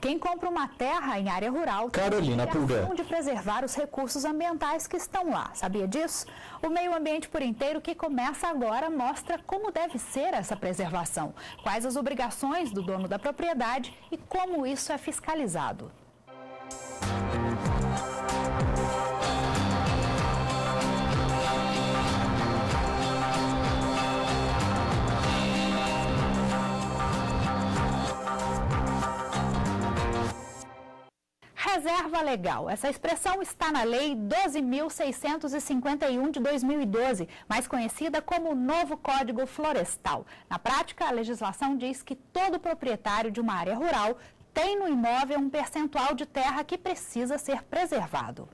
Quem compra uma terra em área rural tem a obrigação de preservar os recursos ambientais que estão lá. Sabia disso? O Meio Ambiente por Inteiro, que começa agora, mostra como deve ser essa preservação, quais as obrigações do dono da propriedade e como isso é fiscalizado. Reserva legal. Essa expressão está na Lei 12.651 de 2012, mais conhecida como Novo Código Florestal. Na prática, a legislação diz que todo proprietário de uma área rural tem no imóvel um percentual de terra que precisa ser preservado.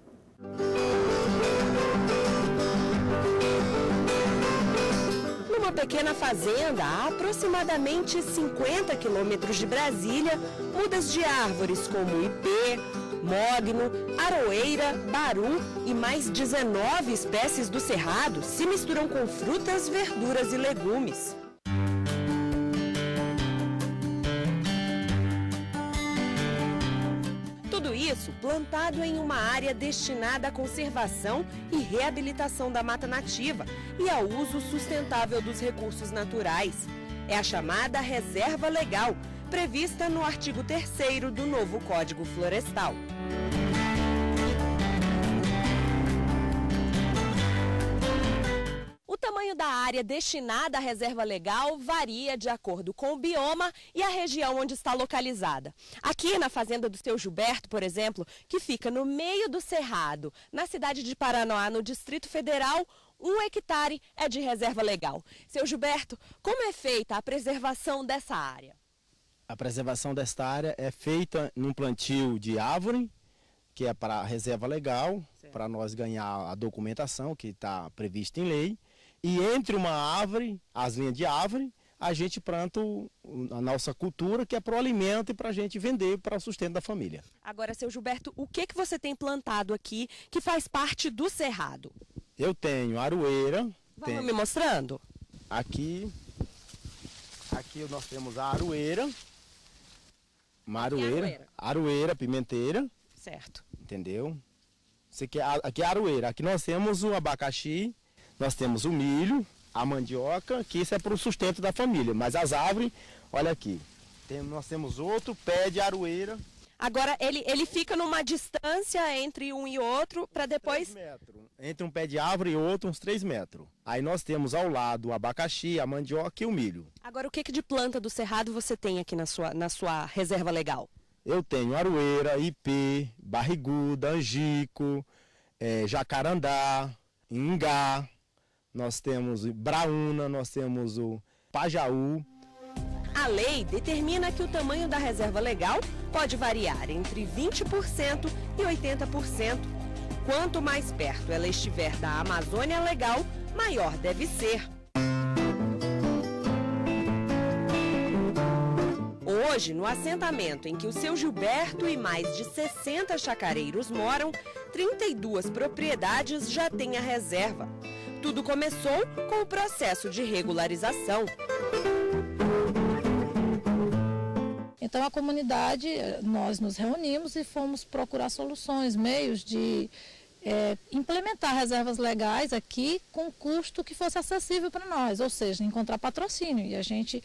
Numa pequena fazenda, a aproximadamente 50 quilômetros de Brasília, mudas de árvores como ipê, mogno, aroeira, baru e mais 19 espécies do cerrado se misturam com frutas, verduras e legumes. Tudo isso plantado em uma área destinada à conservação e reabilitação da mata nativa e ao uso sustentável dos recursos naturais. É a chamada reserva legal, prevista no artigo 3º do novo Código Florestal. O tamanho da área destinada à reserva legal varia de acordo com o bioma e a região onde está localizada. Aqui na fazenda do seu Gilberto, por exemplo, que fica no meio do Cerrado, na cidade de Paranoá, no Distrito Federal, 1 hectare é de reserva legal. Seu Gilberto, como é feita a preservação dessa área? A preservação desta área é feita num plantio de árvore, que é para a reserva legal, para nós ganhar a documentação que está prevista em lei. E entre uma árvore, as linhas de árvore, a gente planta a nossa cultura, que é para o alimento e para a gente vender para o sustento da família. Agora, seu Gilberto, o que você tem plantado aqui que faz parte do cerrado? Eu tenho aroeira. Vamos me mostrando? Aqui nós temos a aroeira. Aroeira, pimenteira. Certo. Entendeu? Aqui é a aroeira. Aqui nós temos o abacaxi, nós temos o milho, a mandioca, que isso é para o sustento da família. Mas as árvores, olha aqui, nós temos outro pé de aroeira. Agora ele fica numa distância entre um e outro para depois... 3 metros. Entre um pé de árvore e outro, uns 3 metros. Aí nós temos ao lado o abacaxi, a mandioca e o milho. Agora, o que de planta do cerrado você tem aqui na sua reserva legal? Eu tenho aroeira, ipê, barriguda, angico, jacarandá, ingá, nós temos braúna, nós temos o pajaú. A lei determina que o tamanho da reserva legal pode variar entre 20% e 80%. Quanto mais perto ela estiver da Amazônia Legal, maior deve ser. Hoje, no assentamento em que o seu Gilberto e mais de 60 chacareiros moram, 32 propriedades já têm a reserva. Tudo começou com o processo de regularização. Então, a comunidade, nós nos reunimos e fomos procurar soluções, meios de implementar reservas legais aqui com custo que fosse acessível para nós, ou seja, encontrar patrocínio. E a gente,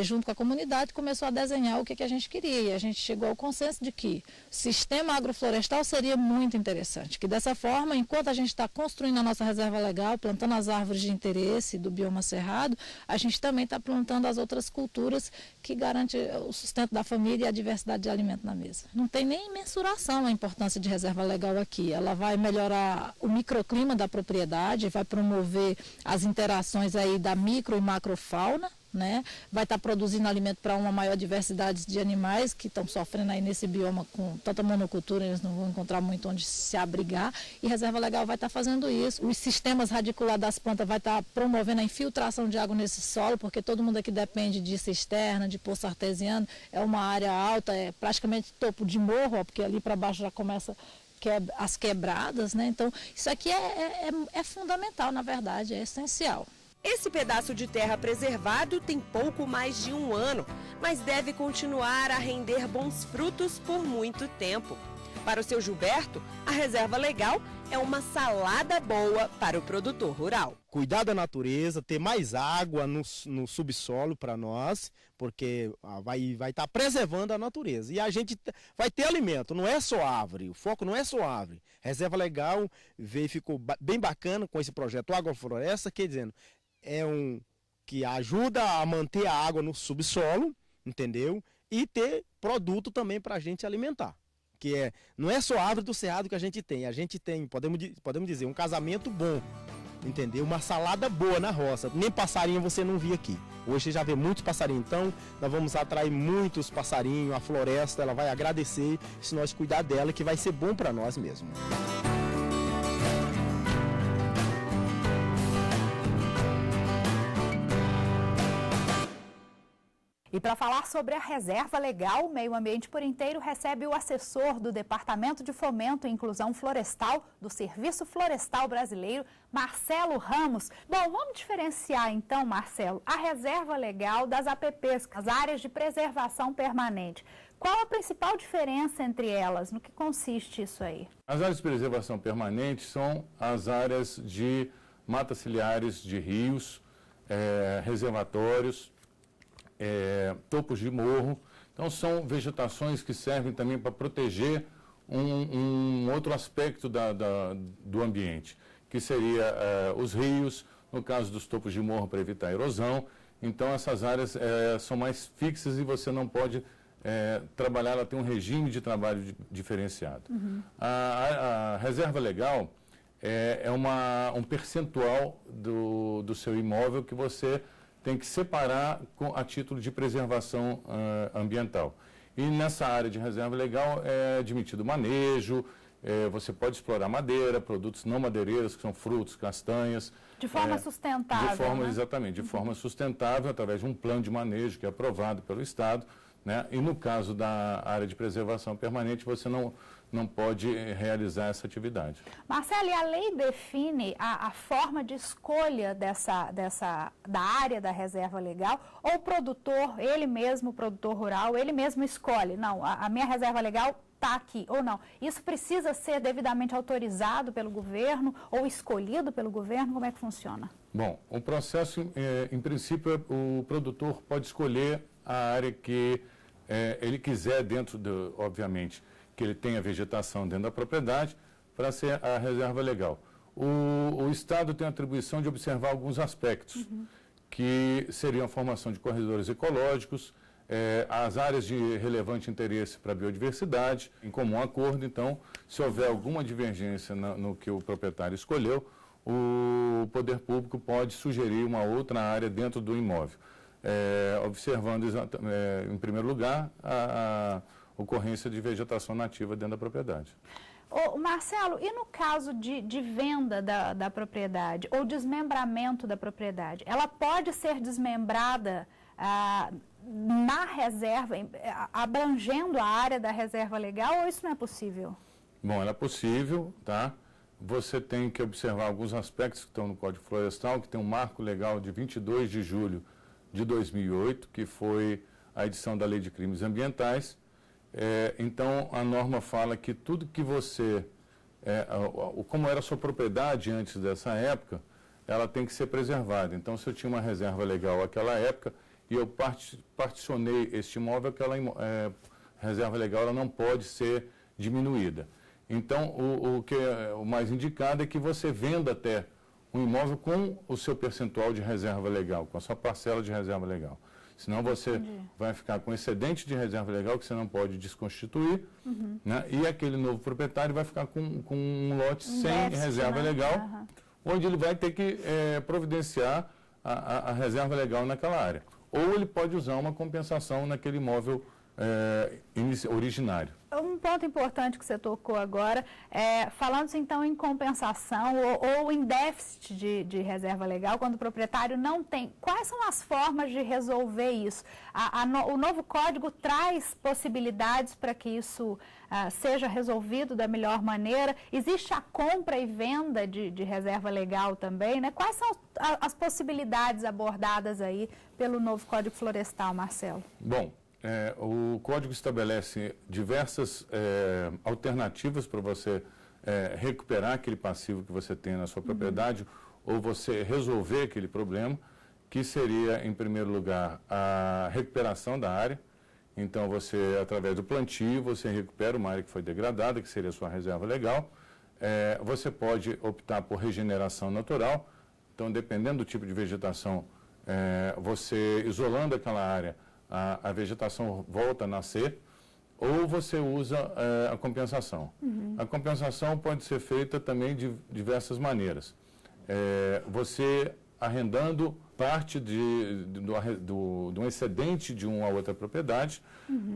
junto com a comunidade, começou a desenhar o que a gente queria. E a gente chegou ao consenso de que o sistema agroflorestal seria muito interessante, que dessa forma, enquanto a gente está construindo a nossa reserva legal, plantando as árvores de interesse do bioma cerrado, a gente também está plantando as outras culturas que garantem o sustento da família e a diversidade de alimento na mesa. Não tem nem mensuração a importância de reserva legal aqui. Ela vai melhorar o microclima da propriedade, vai promover as interações aí da micro e macrofauna, né? Vai estar produzindo alimento para uma maior diversidade de animais que estão sofrendo aí nesse bioma com tanta monocultura, eles não vão encontrar muito onde se abrigar, e reserva legal vai estar fazendo isso. Os sistemas radiculares das plantas vai estar promovendo a infiltração de água nesse solo, porque todo mundo aqui depende de cisterna, de poço artesiano, é uma área alta, é praticamente topo de morro, ó, porque ali para baixo já começa as quebradas, né? Então isso aqui é fundamental, na verdade, é essencial. Esse pedaço de terra preservado tem pouco mais de 1 ano, mas deve continuar a render bons frutos por muito tempo. Para o seu Gilberto, a reserva legal é uma salada boa para o produtor rural. Cuidar da natureza, ter mais água no subsolo para nós, porque vai estar preservando a natureza. E a gente vai ter alimento, não é só árvore, o foco não é só árvore. Reserva legal veio, ficou bem bacana com esse projeto Agrofloresta, quer dizendo, que ajuda a manter a água no subsolo, entendeu? E ter produto também para a gente alimentar. Que não é só a árvore do cerrado que a gente tem, podemos dizer, um casamento bom, entendeu? Uma salada boa na roça, nem passarinho você não vê aqui. Hoje você já vê muitos passarinhos, então nós vamos atrair muitos passarinhos, a floresta ela vai agradecer se nós cuidar dela, que vai ser bom para nós mesmo. E para falar sobre a reserva legal, o Meio Ambiente por Inteiro recebe o assessor do Departamento de Fomento e Inclusão Florestal do Serviço Florestal Brasileiro, Marcelo Ramos. Bom, vamos diferenciar então, Marcelo, a reserva legal das APPs, as áreas de preservação permanente. Qual a principal diferença entre elas? No que consiste isso aí? As áreas de preservação permanente são as áreas de matas ciliares de rios, reservatórios, topos de morro. Então são vegetações que servem também para proteger um outro aspecto do ambiente, que seria os rios, no caso dos topos de morro para evitar a erosão. Então essas áreas são mais fixas e você não pode trabalhar, ela tem um regime de trabalho diferenciado. Uhum. A reserva legal é um percentual do seu imóvel que você tem que separar a título de preservação ambiental. E nessa área de reserva legal é admitido manejo, você pode explorar madeira, produtos não madeireiros, que são frutos, castanhas. De forma sustentável. De forma, né? Exatamente, de forma sustentável, através de um plano de manejo que é aprovado pelo Estado. Né? E no caso da área de preservação permanente, você não pode realizar essa atividade. Marcelo, e a lei define a forma de escolha da área da reserva legal, ou o produtor, ele mesmo, o produtor rural, ele mesmo escolhe, não, a minha reserva legal está aqui, ou não. Isso precisa ser devidamente autorizado pelo governo ou escolhido pelo governo? Como é que funciona? Bom, o processo, em princípio, o produtor pode escolher a área que ele quiser dentro, obviamente, que ele tenha vegetação dentro da propriedade, para ser a reserva legal. O Estado tem a atribuição de observar alguns aspectos, que seriam a formação de corredores ecológicos, as áreas de relevante interesse para a biodiversidade, em comum acordo. Então, se houver alguma divergência no que o proprietário escolheu, o poder público pode sugerir uma outra área dentro do imóvel, observando, em primeiro lugar, a ocorrência de vegetação nativa dentro da propriedade. Marcelo, e no caso de venda da propriedade ou desmembramento da propriedade, ela pode ser desmembrada na reserva, abrangendo a área da reserva legal, ou isso não é possível? Bom, ela é possível, tá? Você tem que observar alguns aspectos que estão no Código Florestal, que tem um marco legal de 22 de julho de 2008, que foi a edição da Lei de Crimes Ambientais. Então, a norma fala que tudo que você, como era a sua propriedade antes dessa época, ela tem que ser preservada. Então, se eu tinha uma reserva legal naquela época e eu particionei este imóvel, aquela reserva legal ela não pode ser diminuída. Então, o que é o mais indicado é que você venda até um imóvel com o seu percentual de reserva legal, com a sua parcela de reserva legal. Senão você vai ficar com excedente de reserva legal que você não pode desconstituir, né? E aquele novo proprietário vai ficar com um lote sem reserva legal, onde ele vai ter que providenciar a reserva legal naquela área. Ou ele pode usar uma compensação naquele imóvel originário. Um ponto importante que você tocou agora, falando então em compensação ou em déficit de reserva legal, quando o proprietário não tem, quais são as formas de resolver isso? O novo código traz possibilidades para que isso seja resolvido da melhor maneira? Existe a compra e venda de reserva legal também, né? Quais são as possibilidades abordadas aí pelo novo Código Florestal, Marcelo? Bom, o Código estabelece diversas alternativas para você recuperar aquele passivo que você tem na sua propriedade ou você resolver aquele problema, que seria, em primeiro lugar, a recuperação da área. Então, você, através do plantio, você recupera uma área que foi degradada, que seria a sua reserva legal. Você pode optar por regeneração natural. Então, dependendo do tipo de vegetação, você, isolando aquela área, a vegetação volta a nascer, ou você usa a compensação. A compensação pode ser feita também de diversas maneiras. Você arrendando parte do excedente de uma outra propriedade,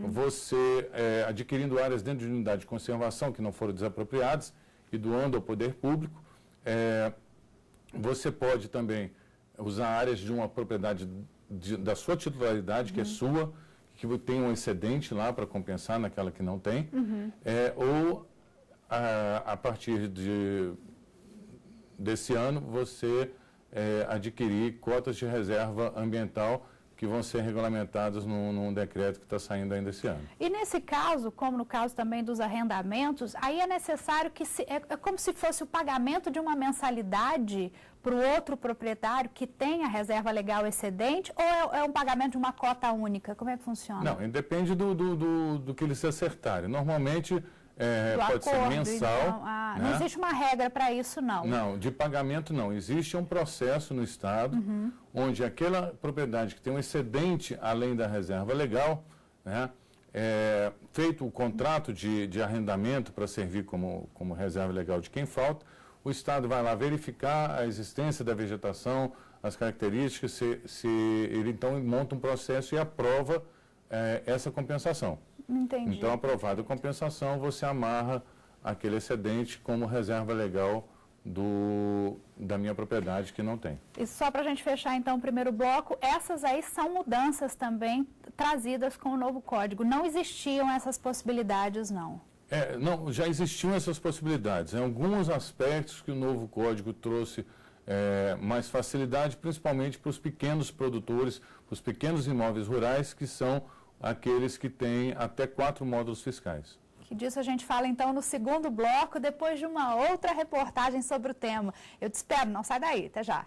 você adquirindo áreas dentro de unidade de conservação que não foram desapropriadas e doando ao poder público. Você pode também usar áreas de uma propriedade da sua titularidade, que é sua, que tem um excedente lá para compensar naquela que não tem, ou a partir desse ano você adquirir cotas de reserva ambiental que vão ser regulamentadas num decreto que está saindo ainda esse ano. E nesse caso, como no caso também dos arrendamentos, aí é necessário que é como se fosse o pagamento de uma mensalidade para o outro proprietário que tem a reserva legal excedente, ou é um pagamento de uma cota única? Como é que funciona? Não, depende do que eles se acertarem. Normalmente pode ser mensal. Então, né? Não existe uma regra para isso, não? Não, de pagamento não. Existe um processo no Estado onde aquela propriedade que tem um excedente além da reserva legal, né, feito o contrato de arrendamento para servir como reserva legal de quem falta, o Estado vai lá verificar a existência da vegetação, as características, se ele então monta um processo e aprova essa compensação. Entendi. Então, aprovada a compensação, você amarra aquele excedente como reserva legal da minha propriedade que não tem. E só para a gente fechar então o primeiro bloco, essas aí são mudanças também trazidas com o novo código. Não existiam essas possibilidades, não? Não, já existiam essas possibilidades. Em alguns aspectos que o novo código trouxe mais facilidade, principalmente para os pequenos produtores, para os pequenos imóveis rurais, que são aqueles que têm até 4 módulos fiscais. Que disso a gente fala então no segundo bloco, depois de uma outra reportagem sobre o tema. Eu te espero, não sai daí, até já.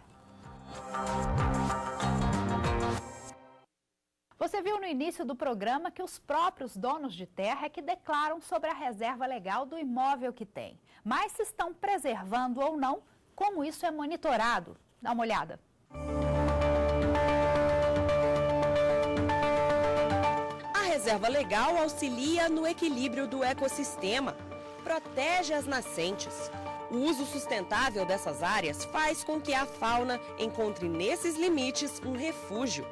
Você viu no início do programa que os próprios donos de terra é que declaram sobre a reserva legal do imóvel que tem. Mas se estão preservando ou não, como isso é monitorado? Dá uma olhada. A reserva legal auxilia no equilíbrio do ecossistema, protege as nascentes. O uso sustentável dessas áreas faz com que a fauna encontre nesses limites um refúgio.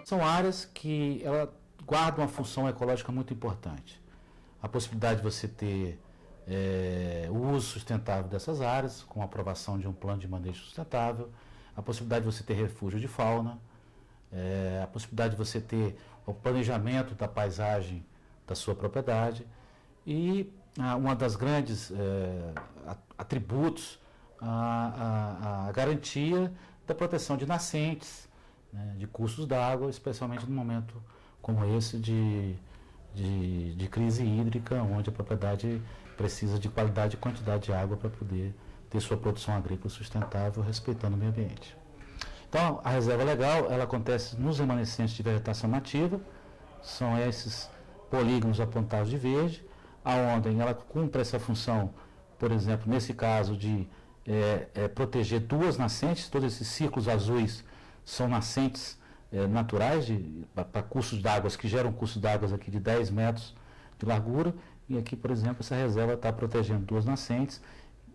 São áreas que ela guardam uma função ecológica muito importante. A possibilidade de você ter o uso sustentável dessas áreas, com a aprovação de um plano de manejo sustentável, a possibilidade de você ter refúgio de fauna, a possibilidade de você ter o planejamento da paisagem da sua propriedade e uma das grandes atributos, a garantia da proteção de nascentes, né, de cursos d'água, especialmente num momento como esse de crise hídrica, onde a propriedade precisa de qualidade e quantidade de água para poder ter sua produção agrícola sustentável, respeitando o meio ambiente. Então, a reserva legal, ela acontece nos remanescentes de vegetação nativa, são esses polígonos apontados de verde, aonde ela cumpre essa função, por exemplo, nesse caso de proteger 2 nascentes, todos esses círculos azuis são nascentes naturais para cursos d'água que geram cursos d'água aqui de 10 metros de largura, e aqui, por exemplo, essa reserva está protegendo 2 nascentes,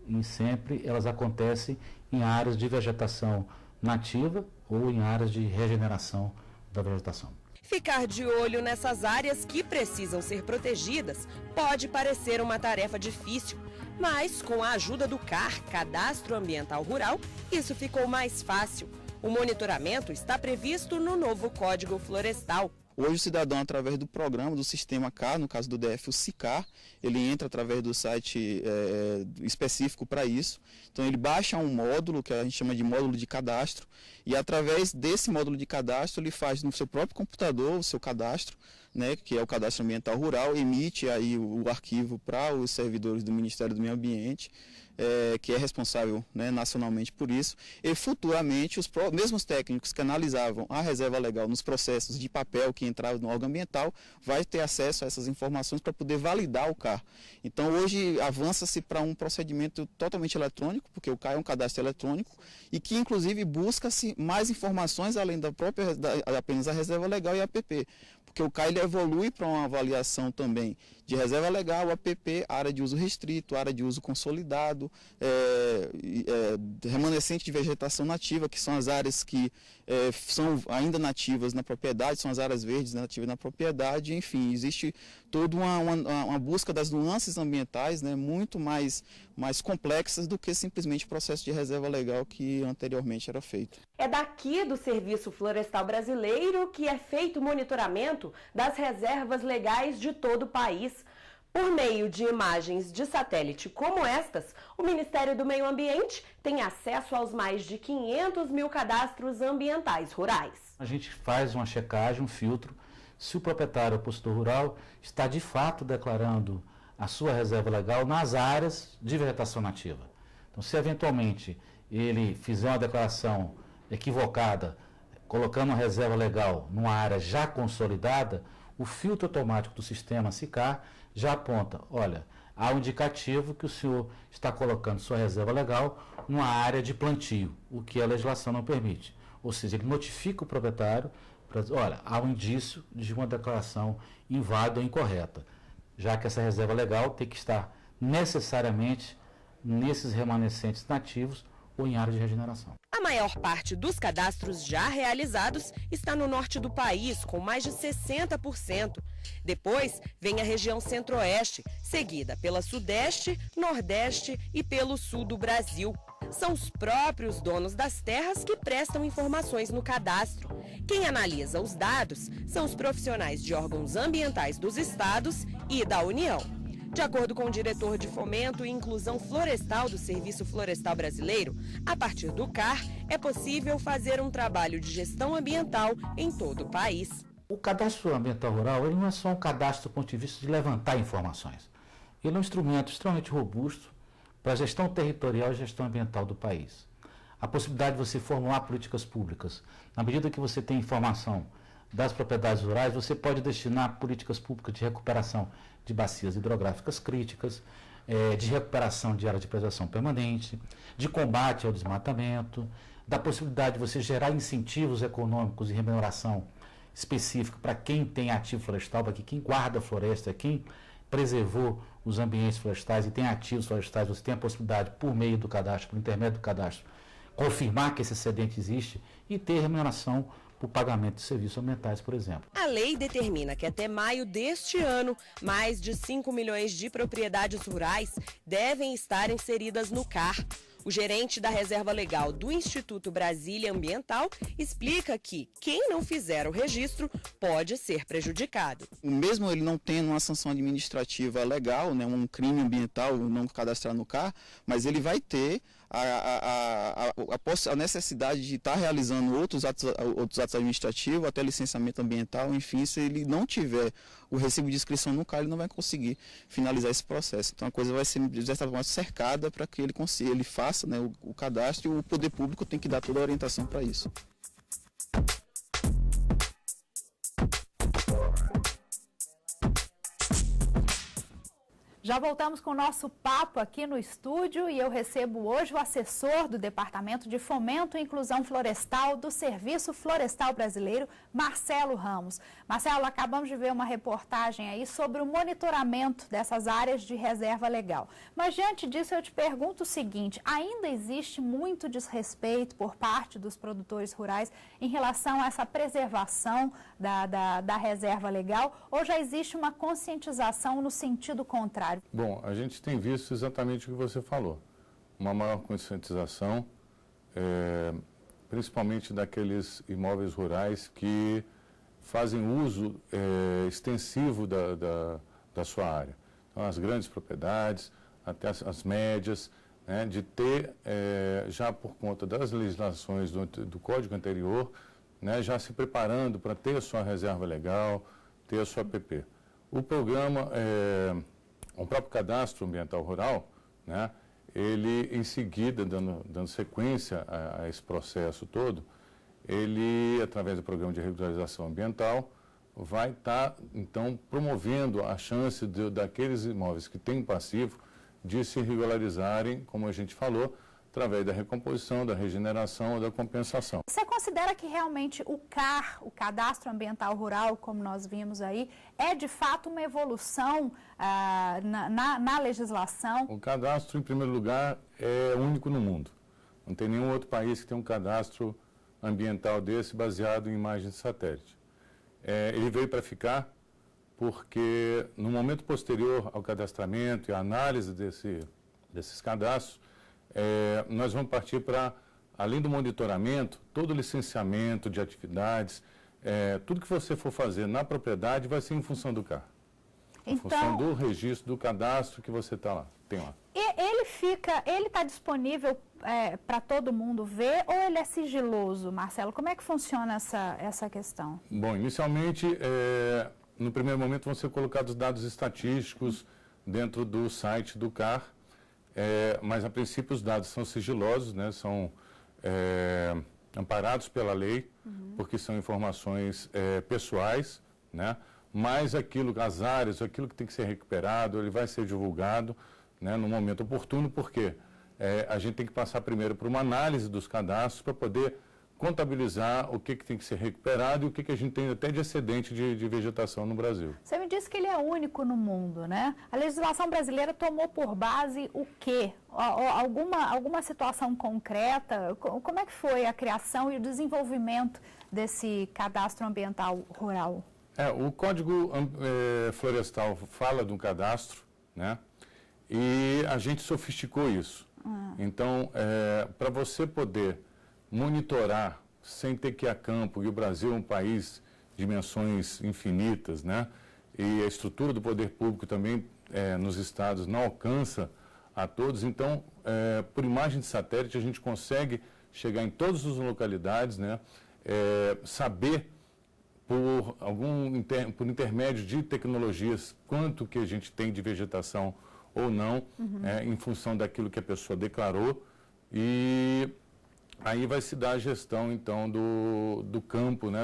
e sempre elas acontecem em áreas de vegetação nativa ou em áreas de regeneração da vegetação. Ficar de olho nessas áreas que precisam ser protegidas pode parecer uma tarefa difícil, mas com a ajuda do CAR, Cadastro Ambiental Rural, isso ficou mais fácil. O monitoramento está previsto no novo Código Florestal. Hoje o cidadão, através do programa, do sistema CAR, no caso do DF, o SICAR, ele entra através do site específico para isso. Então ele baixa um módulo, que a gente chama de módulo de cadastro, e através desse módulo de cadastro ele faz no seu próprio computador o seu cadastro, né, que é o Cadastro Ambiental Rural, emite aí o arquivo para os servidores do Ministério do Meio Ambiente, que é responsável, né, nacionalmente por isso, e futuramente os mesmos técnicos que analisavam a reserva legal nos processos de papel que entravam no órgão ambiental, vai ter acesso a essas informações para poder validar o CAR. Então hoje avança-se para um procedimento totalmente eletrônico, porque o CAR é um cadastro eletrônico, e que inclusive busca-se mais informações além apenas a reserva legal e a APP. Porque o CAR ele evolui para uma avaliação também de reserva legal, APP, área de uso restrito, área de uso consolidado, remanescente de vegetação nativa, que são as áreas que são ainda nativas na propriedade, são as áreas verdes nativas na propriedade, enfim, existe toda uma busca das nuances ambientais, né, muito mais complexas do que simplesmente o processo de reserva legal que anteriormente era feito. É daqui do Serviço Florestal Brasileiro que é feito o monitoramento das reservas legais de todo o país. Por meio de imagens de satélite como estas, o Ministério do Meio Ambiente tem acesso aos mais de 500 mil cadastros ambientais rurais. A gente faz uma checagem, um filtro, se o proprietário ou postor rural está de fato declarando a sua reserva legal nas áreas de vegetação nativa. Então, se eventualmente ele fizer uma declaração equivocada, colocando uma reserva legal numa área já consolidada, o filtro automático do sistema SICAR já aponta, olha, há um indicativo que o senhor está colocando sua reserva legal numa área de plantio, o que a legislação não permite. Ou seja, ele notifica o proprietário, olha, há um indício de uma declaração inválida ou incorreta, já que essa reserva legal tem que estar necessariamente nesses remanescentes nativos ou em área de regeneração. A maior parte dos cadastros já realizados está no norte do país, com mais de 60%. Depois vem a região centro-oeste, seguida pela sudeste, nordeste e pelo sul do Brasil. São os próprios donos das terras que prestam informações no cadastro. Quem analisa os dados são os profissionais de órgãos ambientais dos estados e da União. De acordo com o diretor de Fomento e Inclusão Florestal do Serviço Florestal Brasileiro, a partir do CAR é possível fazer um trabalho de gestão ambiental em todo o país. O cadastro ambiental rural ele não é só um cadastro do ponto de vista de levantar informações. Ele é um instrumento extremamente robusto para a gestão territorial e gestão ambiental do país. A possibilidade de você formular políticas públicas. Na medida que você tem informação das propriedades rurais, você pode destinar políticas públicas de recuperação de bacias hidrográficas críticas, de recuperação de área de preservação permanente, de combate ao desmatamento, da possibilidade de você gerar incentivos econômicos e remuneração específica para quem tem ativo florestal, para quem guarda a floresta, quem preservou os ambientes florestais e tem ativos florestais, você tem a possibilidade, por meio do cadastro, por intermédio do cadastro, confirmar que esse excedente existe e ter remuneração por pagamento de serviços ambientais, por exemplo. A lei determina que até maio deste ano, mais de 5 milhões de propriedades rurais devem estar inseridas no CAR. O gerente da Reserva Legal do Instituto Brasília Ambiental explica que quem não fizer o registro pode ser prejudicado. Mesmo ele não tendo uma sanção administrativa legal, né, um crime ambiental não cadastrar no CAR, mas ele vai ter a necessidade de estar realizando outros atos administrativos, até licenciamento ambiental, enfim, se ele não tiver o recibo de inscrição no CAR, ele não vai conseguir finalizar esse processo. Então a coisa vai ser de certa forma cercada para que ele consiga, ele faça, né, o cadastro, e o poder público tem que dar toda a orientação para isso. Já voltamos com o nosso papo aqui no estúdio e eu recebo hoje o assessor do Departamento de Fomento e Inclusão Florestal do Serviço Florestal Brasileiro, Marcelo Ramos. Marcelo, acabamos de ver uma reportagem aí sobre o monitoramento dessas áreas de reserva legal. Mas diante disso eu te pergunto o seguinte, ainda existe muito desrespeito por parte dos produtores rurais em relação a essa preservação da reserva legal ou já existe uma conscientização no sentido contrário? Bom, a gente tem visto exatamente o que você falou, uma maior conscientização, principalmente daqueles imóveis rurais que fazem uso extensivo da sua área. Então, as grandes propriedades, até as médias, né, de ter, já por conta das legislações do Código anterior, né, já se preparando para ter a sua reserva legal, ter a sua APP. O programa... O próprio Cadastro Ambiental Rural, né, ele em seguida, dando sequência a esse processo todo, ele, através do Programa de Regularização Ambiental, vai estar, então, promovendo a chance daqueles imóveis que têm passivo de se regularizarem, como a gente falou, através da recomposição, da regeneração ou da compensação. Você considera que realmente o CAR, o Cadastro Ambiental Rural, como nós vimos aí, é de fato uma evolução na legislação? O cadastro, em primeiro lugar, é único no mundo. Não tem nenhum outro país que tenha um cadastro ambiental desse baseado em imagens de satélite. Ele veio para ficar porque, no momento posterior ao cadastramento e à análise desses cadastros, nós vamos partir para, além do monitoramento, todo o licenciamento de atividades, tudo que você for fazer na propriedade vai ser em função do CAR. Em função do registro, do cadastro que você tem lá. E ele está disponível para todo mundo ver ou ele é sigiloso, Marcelo? Como é que funciona essa questão? Bom, inicialmente, no primeiro momento vão ser colocados dados estatísticos dentro do site do CAR, mas a princípio os dados são sigilosos, né, são amparados pela lei, porque são informações pessoais, né, mas as áreas, aquilo que tem que ser recuperado, ele vai ser divulgado, né, no momento oportuno, porque a gente tem que passar primeiro por uma análise dos cadastros para poder contabilizar o que tem que ser recuperado e o que a gente tem até de excedente de vegetação no Brasil. Você me disse que ele é único no mundo, né? A legislação brasileira tomou por base o quê? Alguma situação concreta? Como é que foi a criação e o desenvolvimento desse cadastro ambiental rural? O Código Florestal fala de um cadastro, né? E a gente sofisticou isso. Então, para você poder monitorar sem ter que ir a campo, e o Brasil é um país de dimensões infinitas, né? E a estrutura do poder público também nos estados não alcança a todos, então, por imagem de satélite, a gente consegue chegar em todas as localidades, né? Saber por intermédio de tecnologias quanto que a gente tem de vegetação ou não, em função daquilo que a pessoa declarou, e aí vai se dar a gestão, então, do campo, né,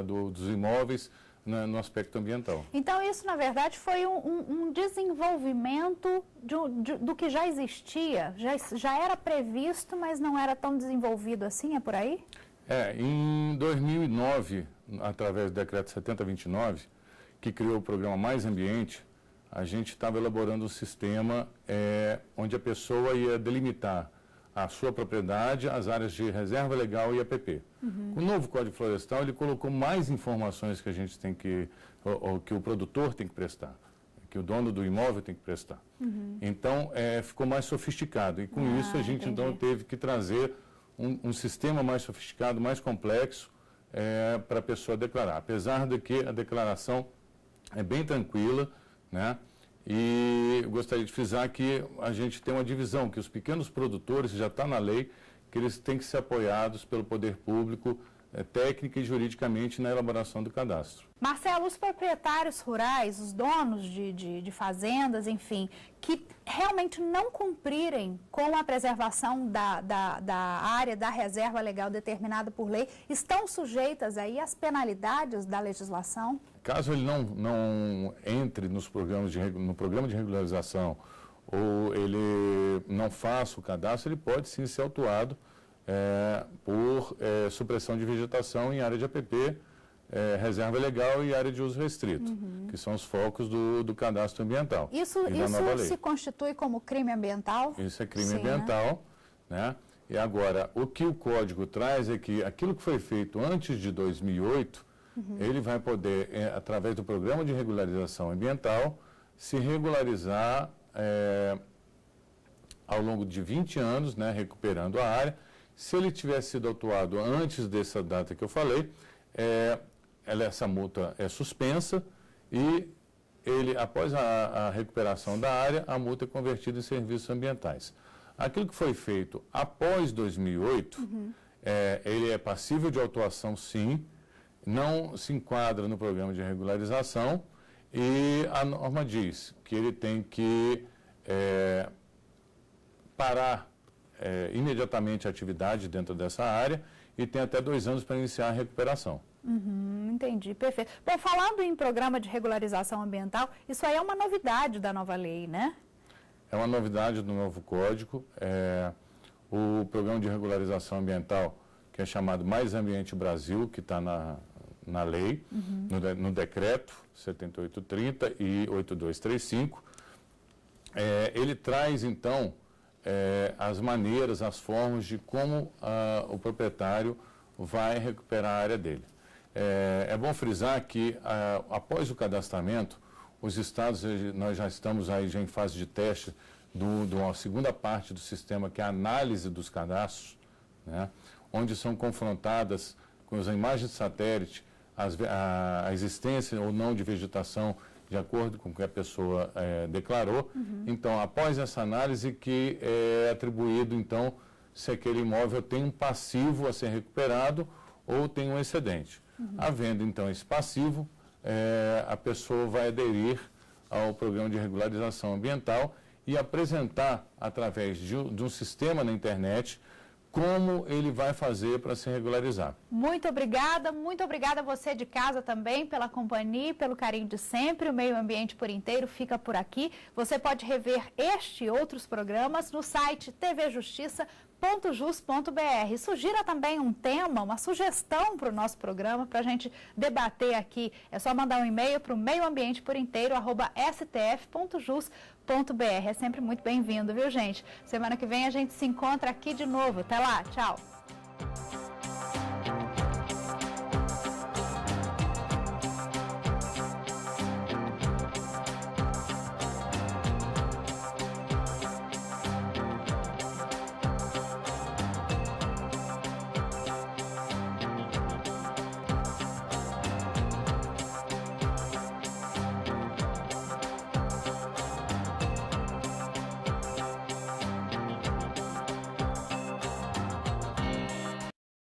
dos imóveis no aspecto ambiental. Então, isso, na verdade, foi um desenvolvimento do que já existia, já era previsto, mas não era tão desenvolvido assim, é por aí? Em 2009, através do decreto 7029, que criou o programa Mais Ambiente, a gente estava elaborando um sistema onde a pessoa ia delimitar a sua propriedade, as áreas de reserva legal e APP. O novo Código Florestal, ele colocou mais informações que a gente tem que o produtor tem que prestar, que o dono do imóvel tem que prestar. Então, ficou mais sofisticado. E com isso, a gente, então, teve que trazer um sistema mais sofisticado, mais complexo, para a pessoa declarar. Apesar de que a declaração é bem tranquila, né? E eu gostaria de frisar que a gente tem uma divisão, que os pequenos produtores, já está na lei, que eles têm que ser apoiados pelo poder público, técnica e juridicamente na elaboração do cadastro. Marcelo, os proprietários rurais, os donos de fazendas, enfim, que realmente não cumprirem com a preservação da área, da reserva legal determinada por lei, estão sujeitas aí às penalidades da legislação? caso ele não entre no programa de regularização ou ele não faça o cadastro, ele pode sim ser autuado por supressão de vegetação em área de APP, reserva legal e área de uso restrito, que são os focos do cadastro ambiental. Isso se constitui como crime ambiental? Isso é crime ambiental, né? E agora, o que o Código traz é que aquilo que foi feito antes de 2008, ele vai poder, através do Programa de Regularização Ambiental, se regularizar ao longo de 20 anos, né, recuperando a área. Se ele tivesse sido autuado antes dessa data que eu falei, essa multa é suspensa e ele, após a recuperação da área, a multa é convertida em serviços ambientais. Aquilo que foi feito após 2008, ele é passível de autuação, sim, não se enquadra no programa de regularização e a norma diz que ele tem que parar imediatamente a atividade dentro dessa área e tem até 2 anos para iniciar a recuperação. Entendi, perfeito. Bom, falando em programa de regularização ambiental, isso aí é uma novidade da nova lei, né? É uma novidade do novo Código. O programa de regularização ambiental, que é chamado Mais Ambiente Brasil, que está na lei, no decreto 7830 e 8235, ele traz, então, as maneiras, as formas de como o proprietário vai recuperar a área dele. É bom frisar que, após o cadastramento, os estados, nós já estamos aí já em fase de teste de uma segunda parte do sistema, que é a análise dos cadastros, né, onde são confrontadas com as imagens de satélite a existência ou não de vegetação de acordo com o que a pessoa declarou. Então, após essa análise, que é atribuído, então, se aquele imóvel tem um passivo a ser recuperado ou tem um excedente. Havendo, então, esse passivo, a pessoa vai aderir ao programa de regularização ambiental e apresentar, através de um sistema na internet, como ele vai fazer para se regularizar. Muito obrigada a você de casa também pela companhia e pelo carinho de sempre. O Meio Ambiente por Inteiro fica por aqui. Você pode rever este e outros programas no site tvjustiça.jus.br. Sugira também um tema, uma sugestão para o nosso programa, para a gente debater aqui. É só mandar um e-mail para o meioambienteporinteiro@stf.jus.br. É sempre muito bem-vindo, viu, gente? Semana que vem a gente se encontra aqui de novo. Até lá, tchau!